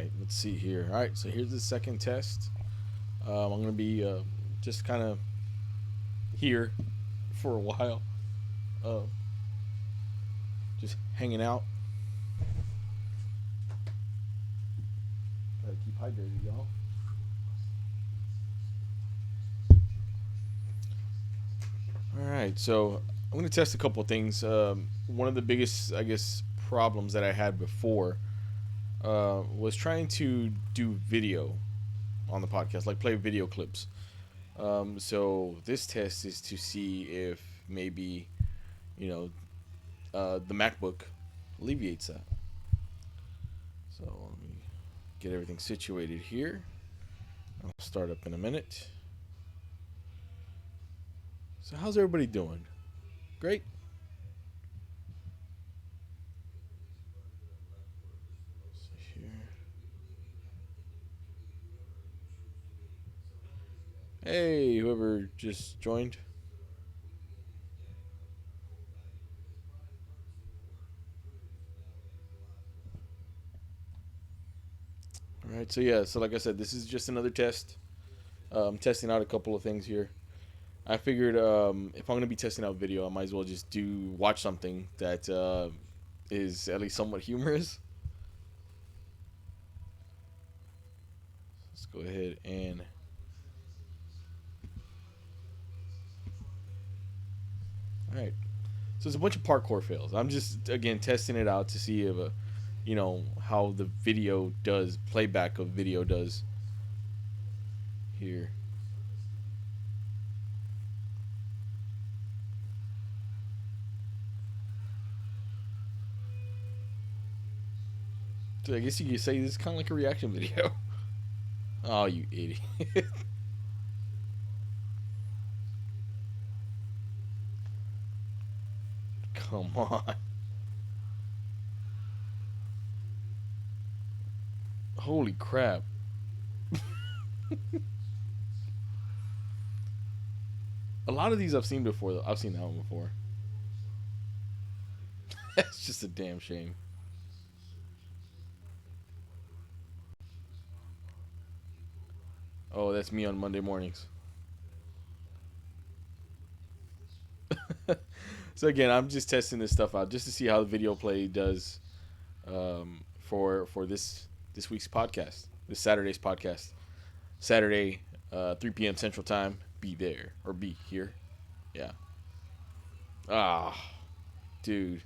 right, let's see here. All right, so here's the second test. I'm gonna be just kind of here for a while, uh, just hanging out. Gotta keep hydrated, y'all. All right, so I'm gonna test a couple of things. One of the biggest, I guess, problems that I had before was trying to do video on the podcast, like play video clips. So this test is to see if maybe you know the MacBook alleviates that. So let me get everything situated here. I'll start up in a minute. So how's everybody doing? Great. Let's see here. Hey, whoever just joined. All right. So yeah. So like I said, this is just another test. I'm testing out a couple of things here. I figured if I'm gonna be testing out video, I might as well just do watch something that is at least somewhat humorous. Let's go ahead and all right. So it's a bunch of parkour fails. I'm just again testing it out to see if how the video does playback of video does here. So I guess you could say this is kind of like a reaction video. Oh, you idiot! Come on. Holy crap! A lot of these I've seen before. Though I've seen that one before. That's just a damn shame. Oh, that's me on Monday mornings. So again, I'm just testing this stuff out just to see how the video play does for this week's podcast, this Saturday's podcast. Saturday, 3 p.m. Central Time. Be there or be here. Yeah. Ah, dude.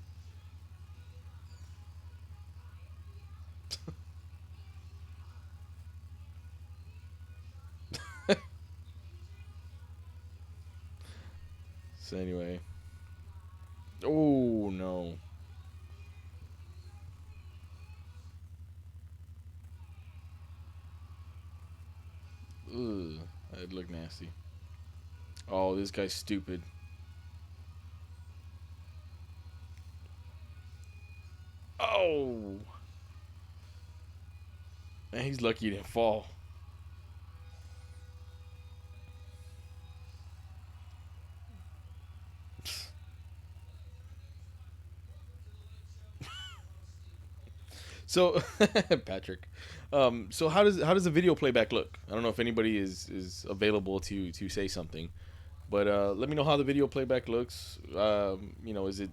So anyway. Oh no. Ugh, that'd look nasty. Oh, this guy's stupid. Oh, man, he's lucky he didn't fall. So, Patrick, so how does the video playback look? I don't know if anybody is available to say something, but let me know how the video playback looks. Is it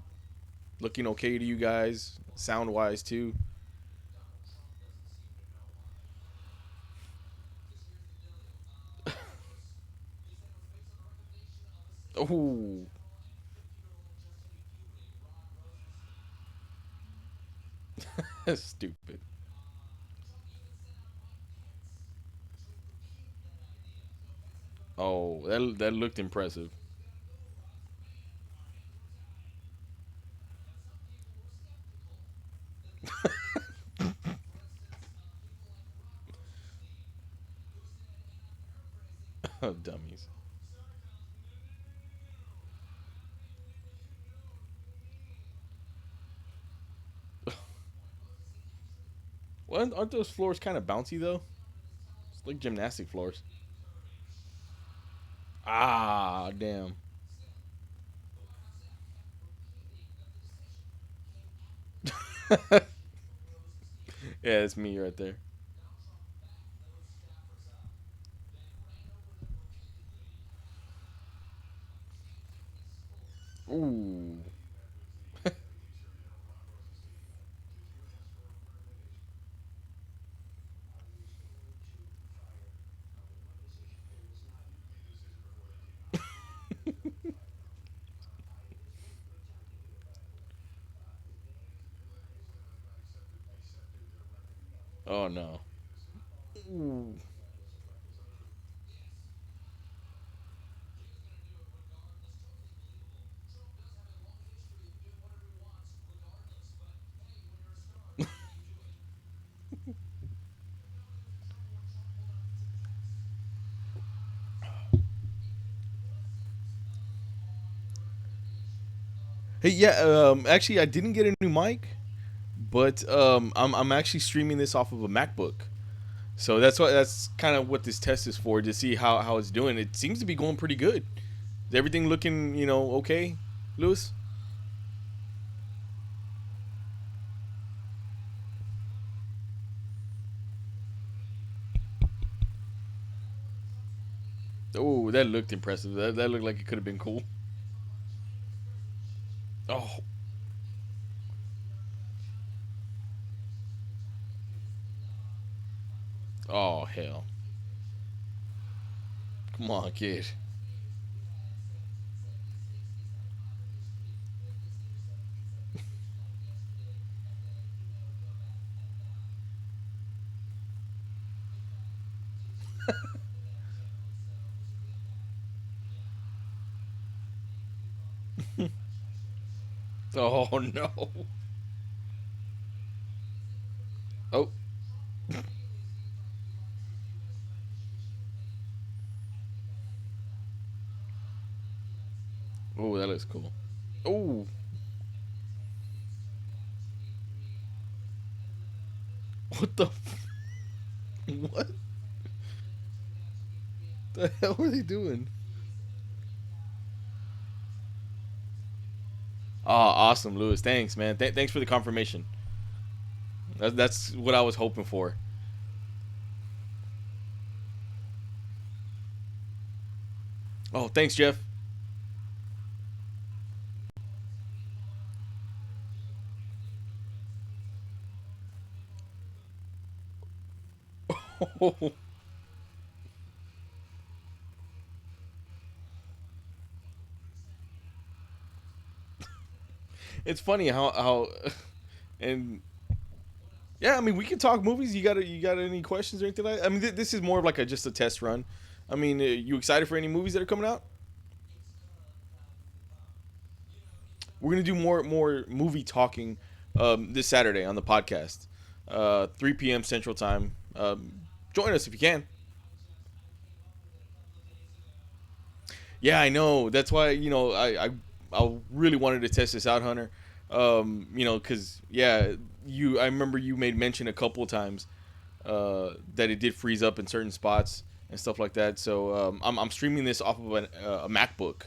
looking okay to you guys, sound wise too? Oh, stupid. Oh, that looked impressive. Oh, dummies. Well, aren't those floors kind of bouncy though? It's like gymnastic floors. Ah, damn. Yeah, it's me right there. Ooh. Oh no. Ooh. Hey, yeah. Actually, I didn't get a new mic, but I'm actually streaming this off of a MacBook. So that's kind of what this test is for, to see how it's doing. It seems to be going pretty good. Is everything looking okay, Lewis? Oh, that looked impressive. That looked like it could have been cool. Oh, oh hell! Come on, kid. Oh no! Oh, oh, that looks cool. Oh, what the what the hell are they doing? Oh, awesome, Lewis. Thanks, man. Thanks for the confirmation. That's what I was hoping for. Oh, thanks, Jeff. It's funny how and yeah, I mean we can talk movies. You got any questions or anything like that? I mean this is more of like a just a test run. I mean, you excited for any movies that are coming out? We're gonna do more movie talking this Saturday on the podcast, 3 p.m. Central Time. Join us if you can. Yeah, I know. That's why I really wanted to test this out, Hunter. Because yeah, I remember you made mention a couple of times that it did freeze up in certain spots and stuff like that. So I'm streaming this off of a MacBook.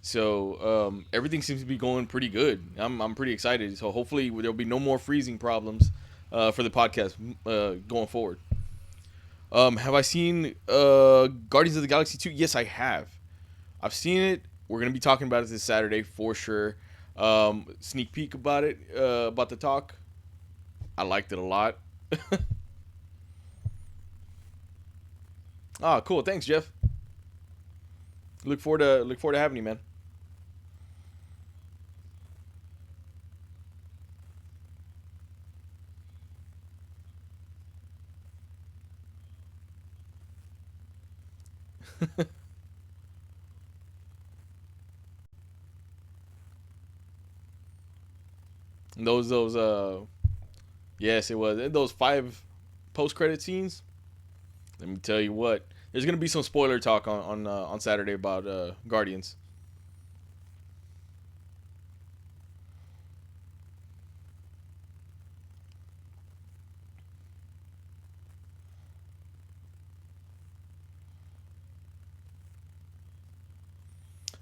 So everything seems to be going pretty good. I'm pretty excited. So hopefully there'll be no more freezing problems for the podcast going forward. Have I seen Guardians of the Galaxy 2? Yes, I have. I've seen it. We're gonna be talking about it this Saturday for sure. Sneak peek about it, about the talk. I liked it a lot. Ah, cool. Thanks, Jeff. Look forward to having you, man. Those yes, it was. And those five post credit scenes. Let me tell you what. There's gonna be some spoiler talk on Saturday about Guardians.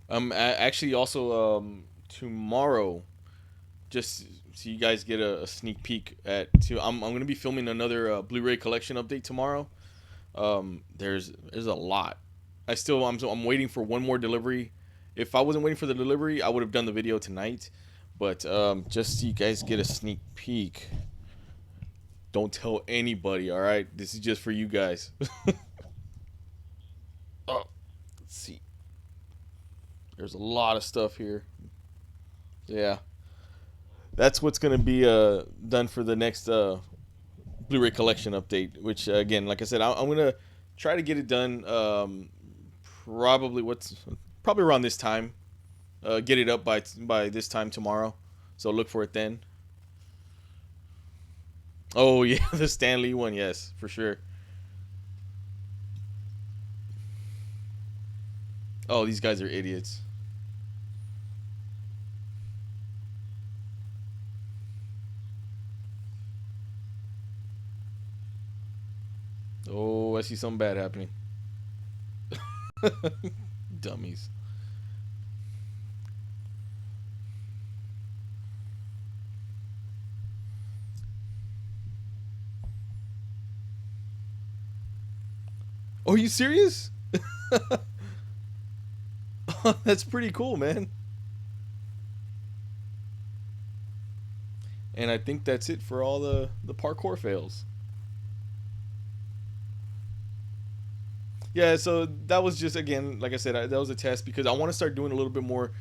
Actually also tomorrow, just so you guys get a sneak peek at. I'm gonna be filming another Blu-ray collection update tomorrow. There's a lot. I'm waiting for one more delivery. If I wasn't waiting for the delivery, I would have done the video tonight. But just so you guys get a sneak peek, don't tell anybody. All right, this is just for you guys. Oh, let's see. There's a lot of stuff here. Yeah, that's what's gonna be done for the next Blu-ray collection update. Which again, like I said, I'm gonna try to get it done. Probably probably around this time. Get it up by this time tomorrow. So look for it then. Oh yeah, the Stanley one, yes, for sure. Oh, these guys are idiots. Oh, I see something bad happening. Dummies. Oh, are you serious? That's pretty cool, man. And I think that's it for all the parkour fails. Yeah, so that was just again, like I said, that was a test because I want to start doing a little bit more,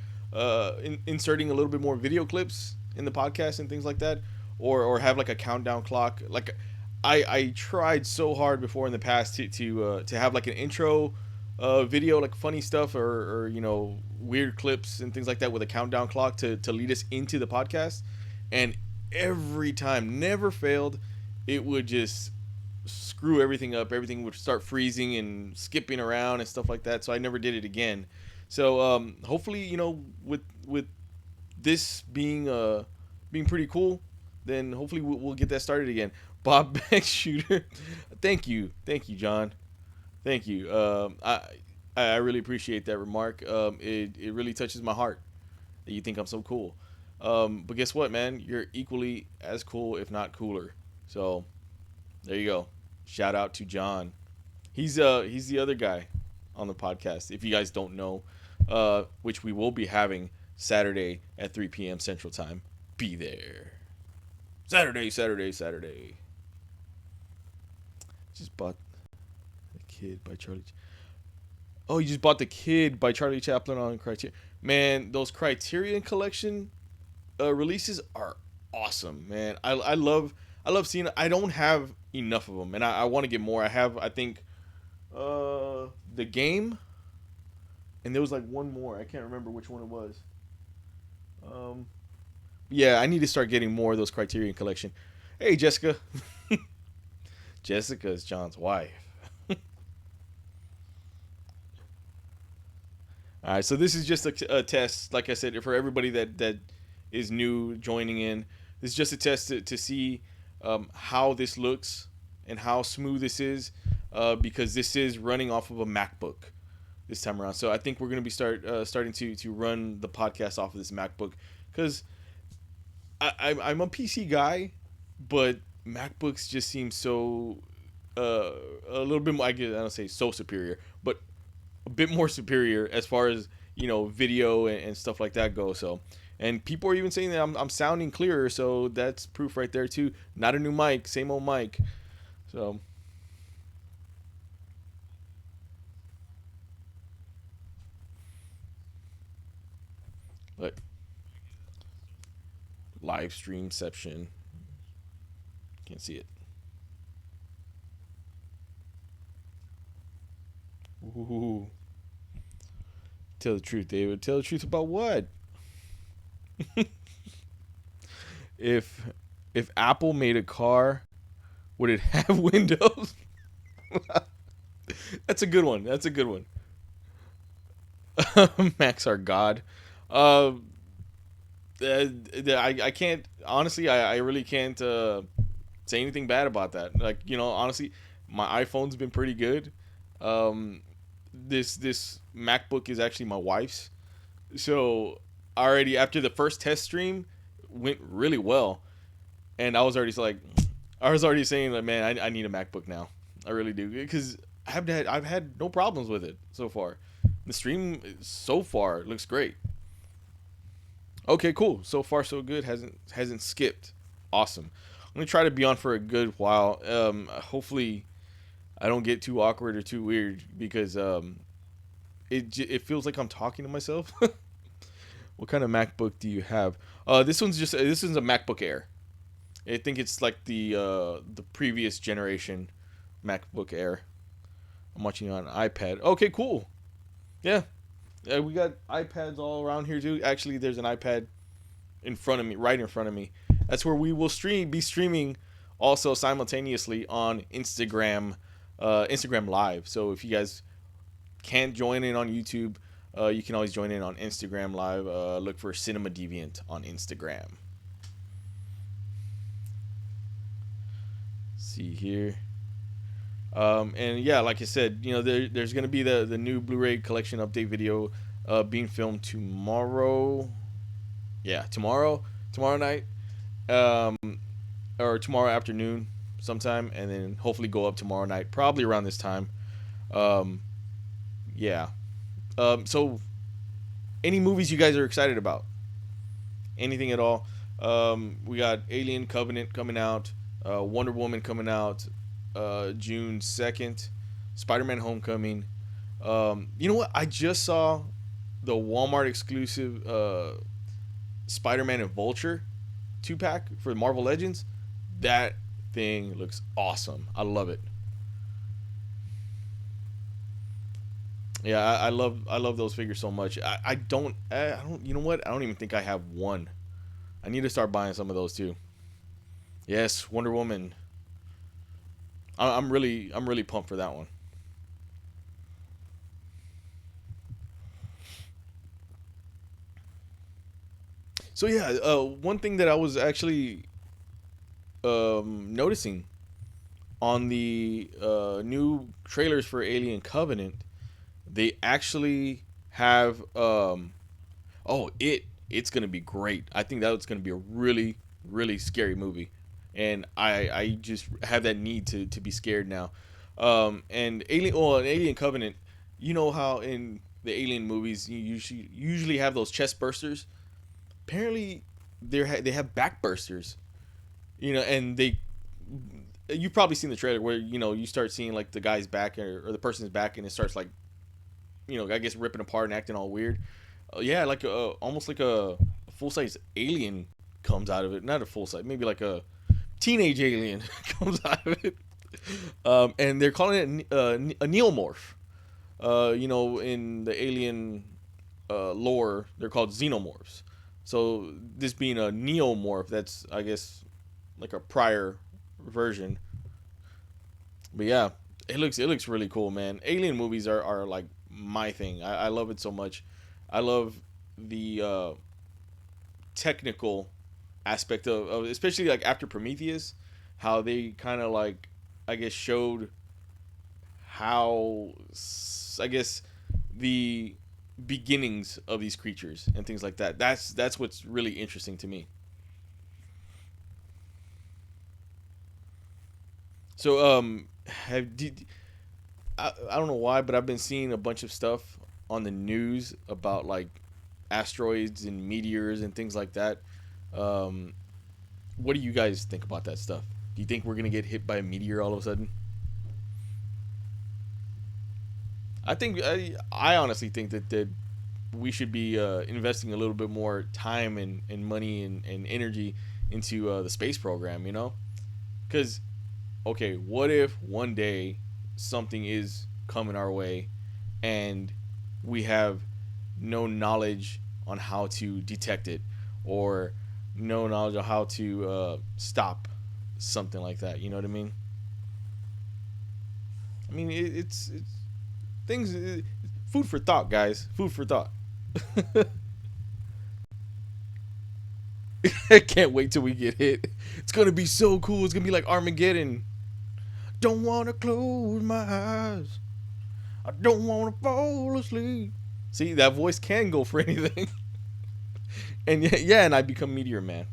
inserting a little bit more video clips in the podcast and things like that, or have like a countdown clock. Like, I tried so hard before in the past to have like an intro, video, like funny stuff or weird clips and things like that with a countdown clock to lead us into the podcast, and every time, never failed, it would just screw everything up. Everything would start freezing and skipping around and stuff like that. So I never did it again. So hopefully, with this being pretty cool, then hopefully we'll get that started again. Bob Beck Shooter, thank you, John, thank you. I really appreciate that remark. It really touches my heart that you think I'm so cool. But guess what, man? You're equally as cool, if not cooler. So there you go. Shout out to John. He's the other guy on the podcast. If you guys don't know, which we will be having Saturday at 3 p.m. Central Time. Be there. Saturday, Saturday, Saturday. Just bought The Kid by Charlie. Oh, you just bought The Kid by Charlie Chaplin on Criterion. Man, those Criterion Collection releases are awesome, man. I love seeing it. I don't have enough of them, and I want to get more. I have, I think, The Game, and there was like one more. I can't remember which one it was. Um, yeah, I need to start getting more of those Criterion Collection. Hey, Jessica. Jessica is John's wife. All right, so this is just a test, like I said, for everybody that is new joining in. This is just a test to see how this looks and how smooth this is, because this is running off of a MacBook this time around. So I think we're going to be starting to run the podcast off of this MacBook, because I'm a PC guy, but MacBooks just seem so a little bit more, I don't say so superior, but a bit more superior as far as video and stuff like that go. So, and people are even saying that I'm sounding clearer, so that's proof right there too. Not a new mic, same old mic. So, but live streamception, can't see it. Ooh, tell the truth, David. Tell the truth about what? if if Apple made a car, would it have windows? That's a good one. That's a good one. Max our god. Uh, I can't honestly. I really can't say anything bad about that. Like, honestly, my iPhone's been pretty good. This MacBook is actually my wife's. So already after the first test stream went really well, and I was already saying that, man, I need a MacBook now. I really do, because I've had no problems with it so far. The stream so far looks great. Okay, cool. So far so good. Hasn't skipped. Awesome. I'm gonna try to be on for a good while. Hopefully I don't get too awkward or too weird because it feels like I'm talking to myself. What kind of MacBook do you have? This one's a MacBook Air. I think it's like the previous generation MacBook Air. I'm watching on iPad. Okay, cool. Yeah, we got iPads all around here too. Actually, there's an iPad in front of me, right in front of me. That's where we will be streaming also simultaneously on Instagram Live. So if you guys can't join in on YouTube, you can always join in on Instagram Live. Look for Cinema Deviant on Instagram. See here. And yeah, like I said, there's gonna be the new Blu-ray collection update video being filmed tomorrow. Yeah, tomorrow night, um, or tomorrow afternoon, sometime, and then hopefully go up tomorrow night, probably around this time. Um, yeah. So, any movies you guys are excited about? Anything at all? We got Alien Covenant coming out, Wonder Woman coming out, June 2nd, Spider-Man Homecoming. You know what? I just saw the Walmart exclusive Spider-Man and Vulture 2-pack for Marvel Legends. That thing looks awesome. I love it. Yeah, I love those figures so much. I don't you know what? I don't even think I have one. I need to start buying some of those too. Yes, Wonder Woman. I'm really pumped for that one. So yeah, one thing that I was actually noticing on the new trailers for Alien Covenant, they actually have it's gonna be great. I think that's gonna be a really scary movie, and I just have that need to be scared now. And Alien Covenant, you know how in the Alien movies you usually have those chest bursters. Apparently, they have back bursters. And you've probably seen the trailer where you start seeing like the guy's back or the person's back, and it starts like I guess ripping apart and acting all weird. Yeah, like almost like a full size alien comes out of it. Not a full size, maybe like a teenage alien comes out of it. And they're calling it a neomorph. In the alien lore, they're called xenomorphs. So this being a neomorph, that's I guess like a prior version. But yeah, it looks really cool, man. Alien movies are like my thing. I love it so much. I love the technical aspect of especially like after Prometheus, how they kind of like I guess showed how I guess the beginnings of these creatures and things like that. That's what's really interesting to me. So I don't know why, but I've been seeing a bunch of stuff on the news about like asteroids and meteors and things like that. Um, what do you guys think about that stuff? Do you think we're gonna get hit by a meteor all of a sudden? I honestly think that we should be investing a little bit more time and money and energy into the space program. Because okay, what if one day something is coming our way and we have no knowledge on how to detect it or no knowledge of how to stop something like that. You know what I mean? I mean, it's things. Food for thought, guys. Food for thought. I can't wait till we get hit. It's gonna be so cool. It's gonna be like Armageddon. Don't wanna close my eyes. I don't wanna fall asleep. See, that voice can go for anything. And yeah, and I become Meteor Man.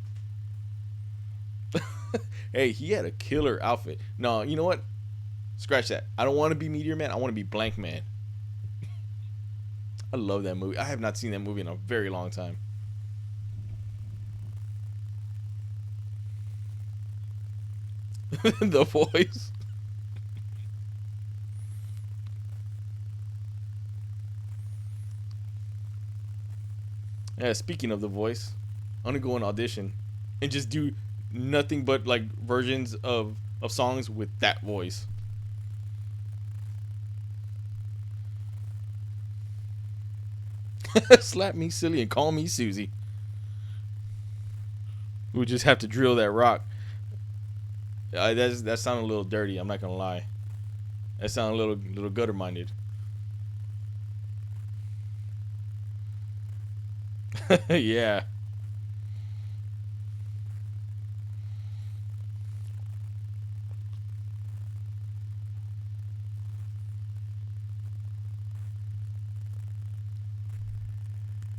Hey, he had a killer outfit. No, you know what? Scratch that. I don't want to be Meteor Man. I want to be Blank Man. I love that movie. I have not seen that movie in a very long time. The Voice. Yeah, speaking of The Voice, I'm gonna go and audition and just do nothing but like versions of songs with that voice. Slap me silly and call me Susie. We would just have to drill that rock. That sounded a little dirty. I'm not gonna lie. That sounded a little gutter minded. Yeah.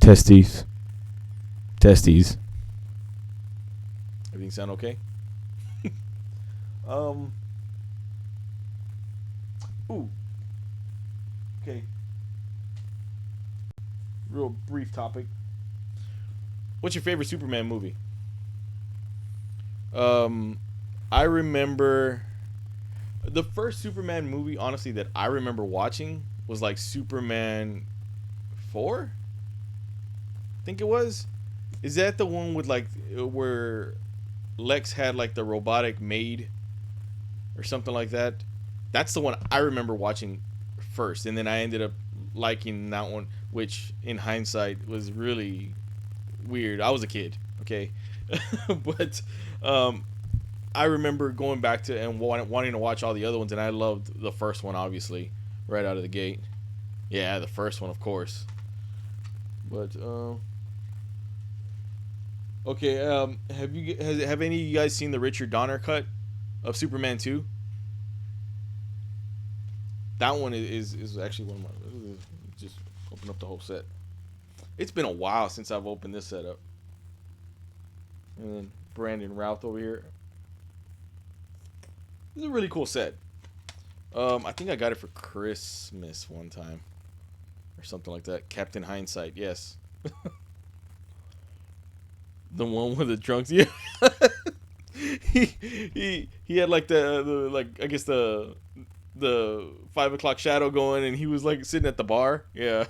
Testes. Testes. Everything sound okay? Um. Ooh. Okay. Real brief topic. What's your favorite Superman movie? Um, I remember the first Superman movie. Honestly, that I remember watching was like Superman 4. I think it was. Is that the one with like where Lex had like the robotic maid or something like that? That's the one I remember watching first, and then I ended up liking that one, which in hindsight was really weird. I was a kid, okay, but um, I remember going back to and wanting to watch all the other ones, and I loved the first one, obviously, right out of the gate. Yeah, the first one, of course. But okay, have any of you guys seen the Richard Donner cut of Superman 2? That one is actually one of my. Just open up the whole set. It's been a while since I've opened this setup. And then Brandon Routh over here. This is a really cool set. I think I got it for Christmas one time, or something like that. Captain Hindsight, yes. The one with the trunks, yeah. he had like the like I guess the 5 o'clock shadow going, and he was like sitting at the bar. Yeah.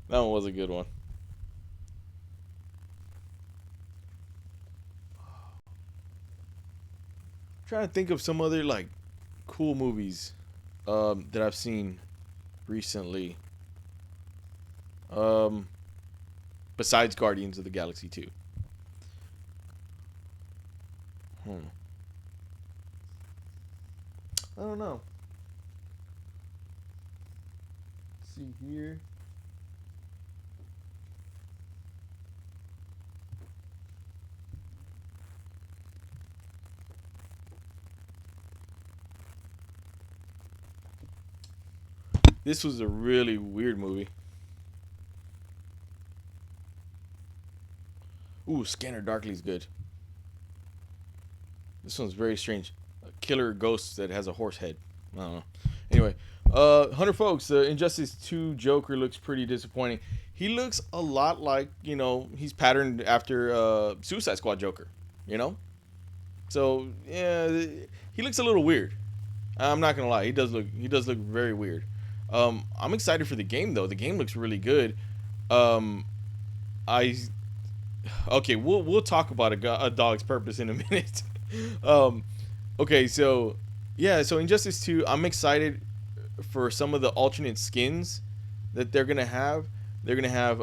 That one was a good one. I'm trying to think of some other like cool movies that I've seen recently. Um, Besides Guardians of the Galaxy 2. Hmm. I don't know. Let's see here. This was a really weird movie. Ooh, Scanner Darkly's good. This one's very strange. A killer ghost that has a horse head. I don't know. Anyway, 100 folks, Injustice 2 Joker looks pretty disappointing. He looks a lot like, he's patterned after Suicide Squad Joker, you know? So, yeah, he looks a little weird. I'm not going to lie. He does look very weird. I'm excited for the game though. The game looks really good. Um, I okay. We'll talk about a dog's purpose in a minute. um, okay. So yeah. So Injustice 2. I'm excited for some of the alternate skins that they're gonna have. They're gonna have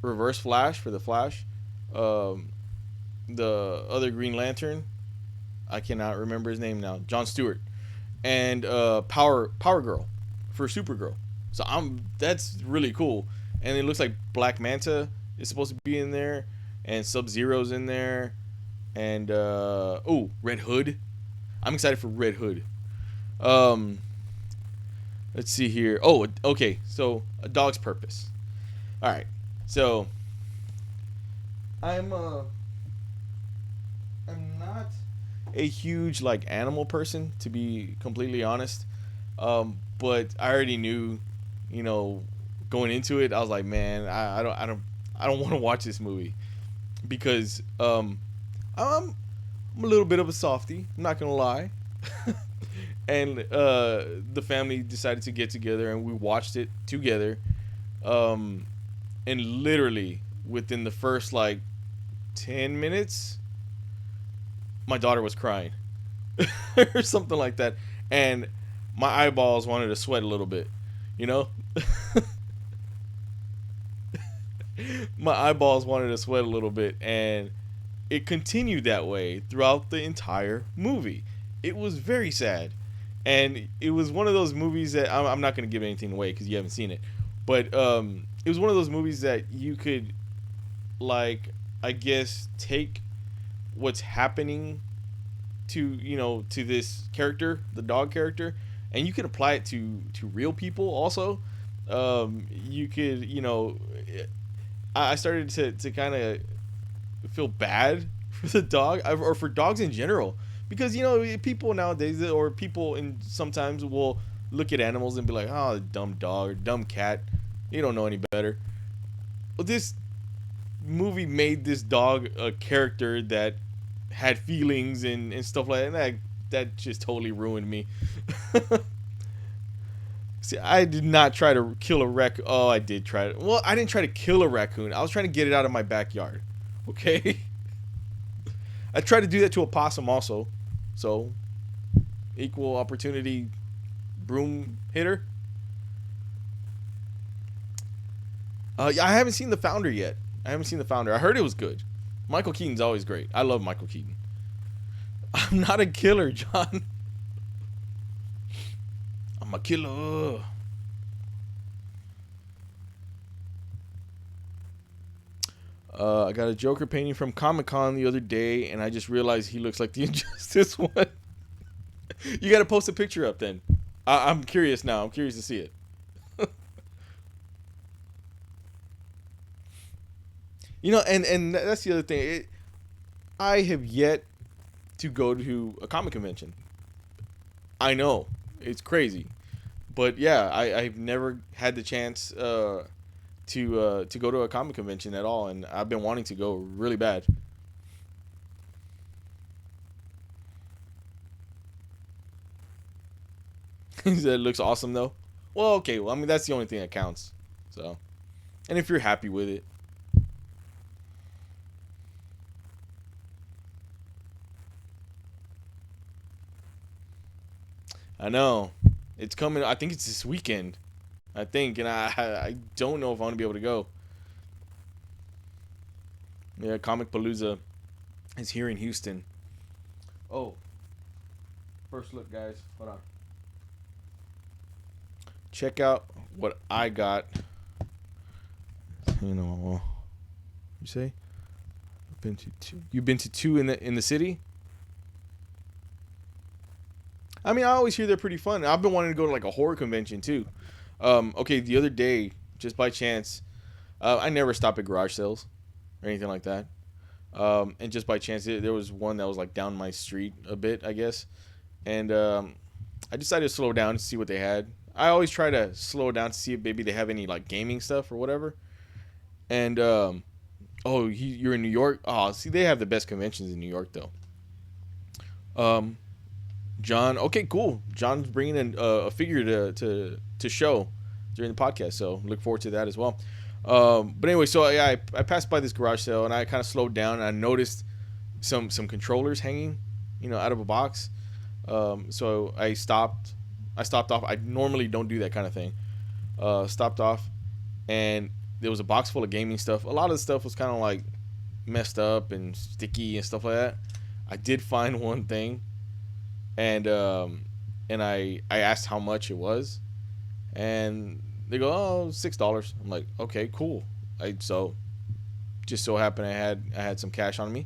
Reverse Flash for the Flash. Um, the other Green Lantern. I cannot remember his name now. John Stewart. And Power Girl for Supergirl. So that's really cool. And it looks like Black Manta is supposed to be in there, and Sub Zero's in there, and Red Hood. I'm excited for Red Hood. Um, let's see here. Oh, okay. So a dog's purpose. All right. So I'm not. a huge like animal person, to be completely honest. But I already knew, you know, going into it, I was like, man, I don't want to watch this movie because I'm a little bit of a softie. I'm not gonna lie. And the family decided to get together, and we watched it together. Um, and literally within the first like 10 minutes, my daughter was crying or something like that, and my eyeballs wanted to sweat a little bit. You know, my eyeballs wanted to sweat a little bit, and it continued that way throughout the entire movie. It was very sad, and it was one of those movies that I'm not going to give anything away because you haven't seen it, but it was one of those movies that you could, like, I guess, take what's happening to, you know, to this character, the dog character, and you could apply it to real people also. You could, you know, I started to kind of feel bad for the dog, or for dogs in general, because, you know, people nowadays, or people in sometimes will look at animals and be like, oh, dumb dog or dumb cat, you don't know any better. But this movie made this dog a character that had feelings and stuff like that, and that just totally ruined me. See, I did not try to kill a raccoon. Oh, I did try to. Well, I didn't try to kill a raccoon. I was trying to get it out of my backyard. Okay? I tried to do that to a possum also. So, equal opportunity broom hitter. Yeah, I haven't seen The Founder yet. I haven't seen The Founder. I heard it was good. Michael Keaton's always great. I love Michael Keaton. I'm not a killer, John. I'm a killer. I got a Joker painting from Comic-Con the other day, and I just realized he looks like the Injustice one. You got to post a picture up then. I'm curious now. I'm curious to see it. You know, and that's the other thing. I have yet to go to a comic convention. I know it's crazy, but yeah, I've never had the chance to go to a comic convention at all, and I've been wanting to go really bad. He said it looks awesome though. Well, okay. Well, I mean that's the only thing that counts. So, and if you're happy with it. I know. It's coming. I think it's this weekend. I think, and I don't know if I'm gonna be able to go. Yeah, Comic Palooza is here in Houston. Oh, first look, guys. Hold on. Check out what I got. You know, you say? I've been to two. You've been to two in the city? I mean, I always hear they're pretty fun. I've been wanting to go to like a horror convention too. Okay, the other day, just by chance, I never stop at garage sales or anything like that. And just by chance, there was one that was like down my street a bit, I guess. And I decided to slow down to see what they had. I always try to slow down to see if maybe they have any like gaming stuff or whatever. And oh, you're in New York? Oh, see, they have the best conventions in New York though. Um, John. Okay, cool. John's bringing in a figure to show during the podcast, so look forward to that as well. But anyway, so yeah, I passed by this garage sale and I kind of slowed down and I noticed some controllers hanging, you know, out of a box. So I stopped. I stopped off. I normally don't do that kind of thing. Stopped off, and there was a box full of gaming stuff. A lot of the stuff was kind of like messed up and sticky and stuff like that. I did find one thing, and I asked how much it was, and they go, oh, $6. I'm like, okay, cool. So just so happened I had some cash on me,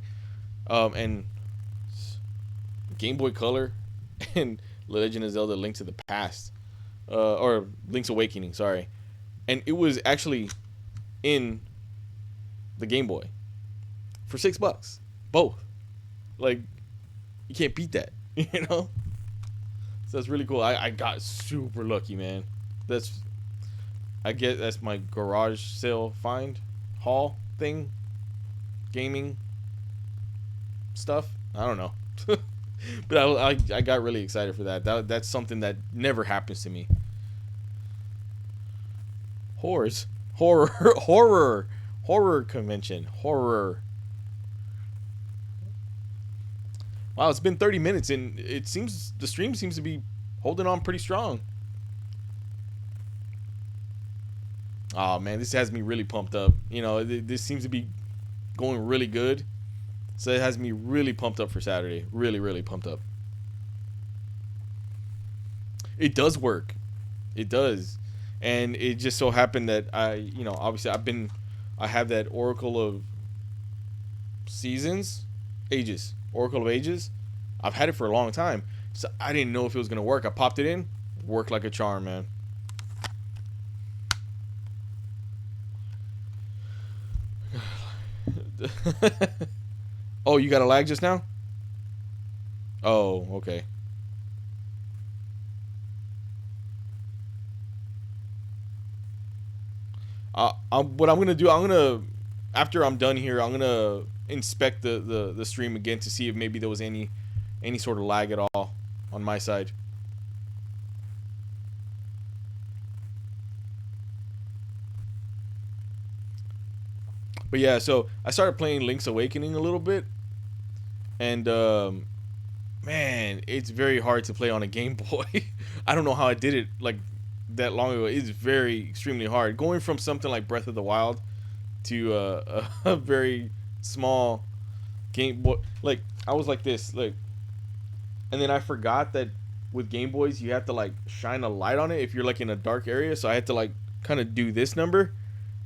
and Game Boy Color and Legend of Zelda: Link to the Past, or Link's Awakening, sorry, and it was actually in the Game Boy for $6, both. Like, You can't beat that, you know. So that's really cool. I got super lucky, man. That's I get that's my garage sale find haul thing, gaming stuff. I don't know, but I got really excited for that. That's something that never happens to me. Horrors, horror, horror convention, horror. Wow, it's been 30 minutes and it seems the stream seems to be holding on pretty strong. Oh man, this has me really pumped up. You know, this seems to be going really good. So it has me really pumped up for Saturday. Really, really pumped up. It does work. It does. And it just so happened that obviously I have that Oracle of Seasons, Ages, Oracle of Ages. I've had it for a long time. So I didn't know if it was going to work. I popped it in, worked like a charm, man. Oh, you got a lag just now? Oh, okay. What I'm gonna do, after I'm done here, I'm gonna inspect the stream again to see if maybe there was any sort of lag at all on my side. But yeah, so I started playing Link's Awakening a little bit, and man, it's very hard to play on a Game Boy. I don't know how I did it like that long ago. It's very extremely hard. Going from something like Breath of the Wild to a very small Game Boy, like I was like this, like, and then I forgot that with Game Boys you have to like shine a light on it if you're like in a dark area. So I had to like kind of do this number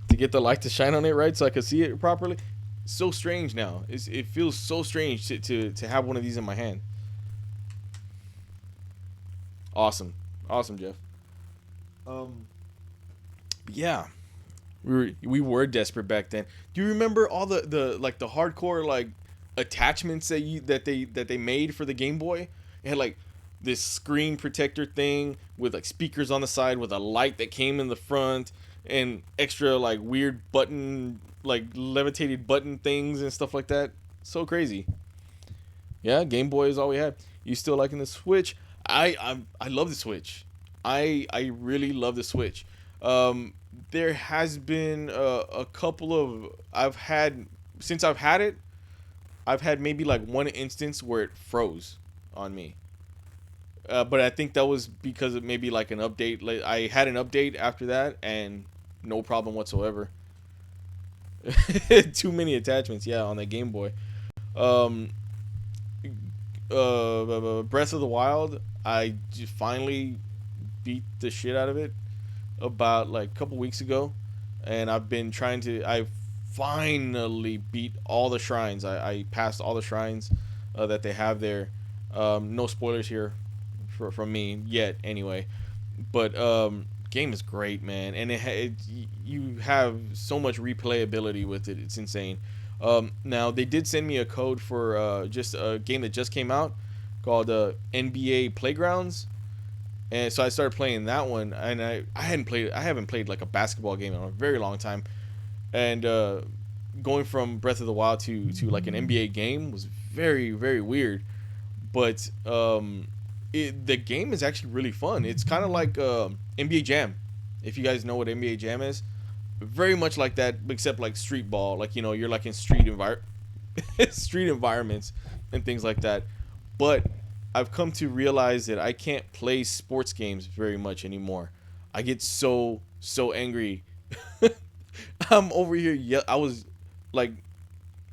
to get the light to shine on it, right, so I could see it properly. So strange now. It feels so strange to have one of these in my hand. Awesome, awesome, Jeff. Yeah, we were desperate back then. Do you remember all the like the hardcore like attachments that they made for the Game Boy? It had like this screen protector thing with like speakers on the side with a light that came in the front and extra like weird button like levitated button things and stuff like that. So crazy. Yeah, Game Boy is all we had. You still liking the Switch? I love the Switch. I really love the Switch. There has been a couple of I've had since I've had it. I've had maybe like one instance where it froze on me. But I think that was because of maybe like an update. Like I had an update after that and no problem whatsoever. Too many attachments, yeah, on that Game Boy. Um, Breath of the Wild, I just finally beat the shit out of it about like a couple weeks ago, and I've been trying to. I finally beat all the shrines. I passed all the shrines that they have there. No spoilers here from me yet, anyway. But game is great, man, and you have so much replayability with it. It's insane. Now they did send me a code for just a game that just came out called NBA Playgrounds, and so I started playing that one. And I haven't played like a basketball game in a very long time, and going from Breath of the Wild to like an NBA game was very very weird, but the game is actually really fun. It's kind of like NBA Jam, if you guys know what NBA Jam is. Very much like that, except like street ball. Like, you know, you're like in street environments and things like that. But I've come to realize that I can't play sports games very much anymore. I get so angry. I'm over here. I was like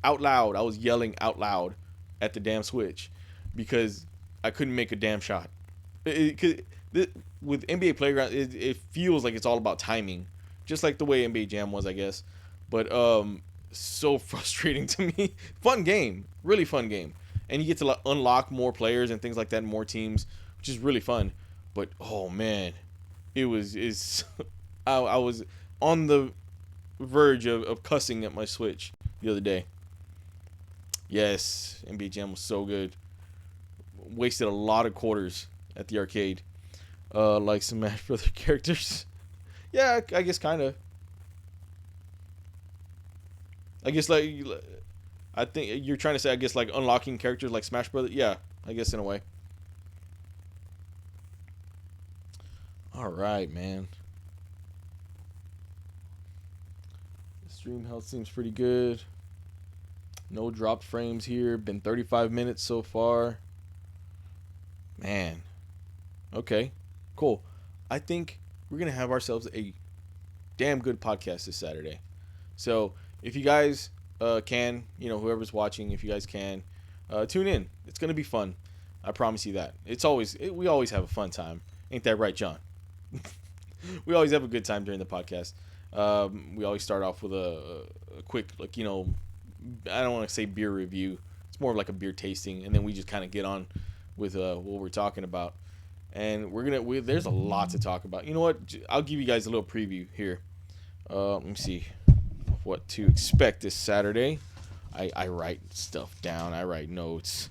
out loud. I was yelling out loud at the damn Switch because I couldn't make a damn shot. With NBA Playground, it feels like it's all about timing, just like the way NBA Jam was, I guess. But so frustrating to me. Fun game, really fun game, and you get to unlock more players and things like that, more teams, which is really fun. But oh man, it was is I was on the verge of cussing at my Switch the other day. Yes, NBA Jam was so good. wasted a lot of quarters at the arcade. Like Smash Brother characters. Yeah, I guess kind of. I guess like I think you're trying to say I guess like unlocking characters like Smash Brother. Yeah, I guess in a way. All right, man. The stream health seems pretty good. No dropped frames here. Been 35 minutes so far. Man. Okay. Cool. I think we're going to have ourselves a damn good podcast this Saturday. So if you guys can, whoever's watching, if you guys can, tune in. It's going to be fun. I promise you that. We always have a fun time. Ain't that right, John? We always have a good time during the podcast. We always start off with a quick, I don't want to say beer review. It's more of like a beer tasting, and then we just kind of get on with what we're talking about. And there's a lot to talk about. You know what? I'll give you guys a little preview here. Let me see what to expect this Saturday. I write stuff down. I write notes.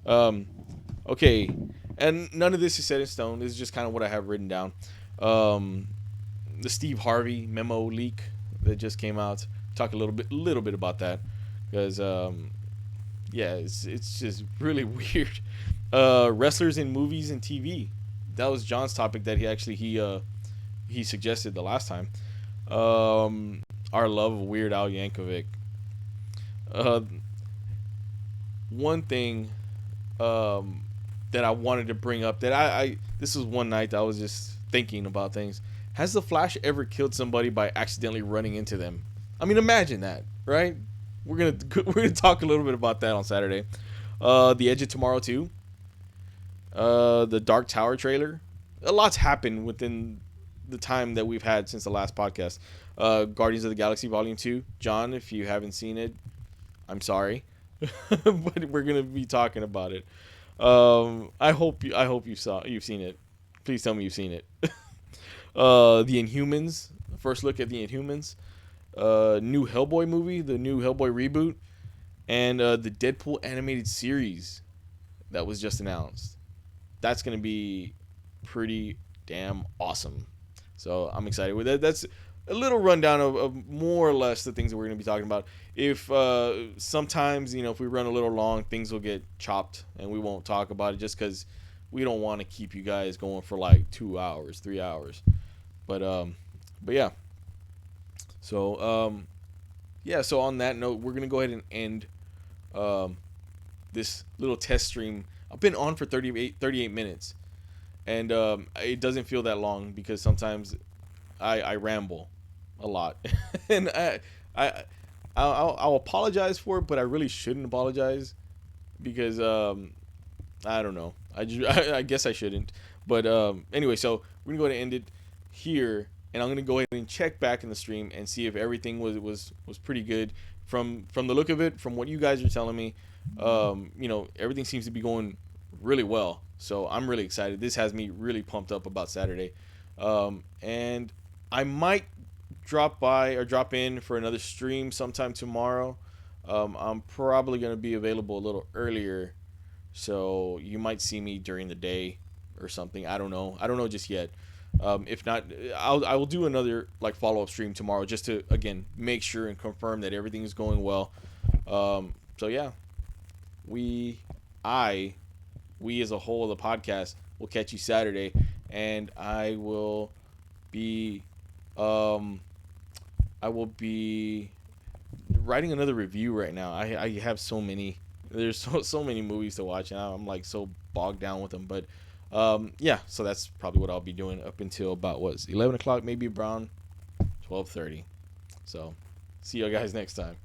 Okay, and none of this is set in stone. This is just kind of what I have written down. The Steve Harvey memo leak that just came out. Talk a little bit about that because it's just really weird. Wrestlers in movies and TV. That was John's topic that he suggested the last time. Our love of Weird Al Yankovic. One thing that I wanted to bring up that this was one night that I was just thinking about things. Has the Flash ever killed somebody by accidentally running into them? I mean, imagine that, right? We're gonna talk a little bit about that on Saturday. The Edge of Tomorrow 2. The Dark Tower trailer. A lot's happened within the time that we've had since the last podcast. Guardians of the Galaxy Volume 2. John, if you haven't seen it, I'm sorry. But we're gonna be talking about it. I hope you've seen it. Please tell me you've seen it. The Inhumans. First look at the Inhumans. New Hellboy movie, the new Hellboy reboot, and the Deadpool animated series that was just announced. That's gonna be pretty damn awesome. So I'm excited with that. That's a little rundown of more or less the things that we're gonna be talking about. If sometimes if we run a little long, things will get chopped and we won't talk about it just because we don't want to keep you guys going for like 2 hours, 3 hours. But yeah. So so on that note, we're gonna go ahead and end this little test stream. I've been on for 38 minutes, and it doesn't feel that long because sometimes I ramble a lot, and I'll apologize for it, but I really shouldn't apologize because I don't know. I guess I shouldn't. But anyway, so we're gonna go ahead and end it here, and I'm gonna go ahead and check back in the stream and see if everything was pretty good from the look of it, from what you guys are telling me. Everything seems to be going really well, so I'm really excited. This has me really pumped up about Saturday, and I might drop in for another stream sometime tomorrow. I'm probably gonna be available a little earlier, so you might see me during the day or something. I don't know just yet. If not, I will do another follow-up stream tomorrow just to again make sure and confirm that everything is going well. So yeah, we as a whole of the podcast will catch you Saturday, and I will be writing another review right now. I have so many. There's so many movies to watch, and I'm so bogged down with them. But so that's probably what I'll be doing up until about 11 o'clock, maybe around 12:30. So see you guys next time.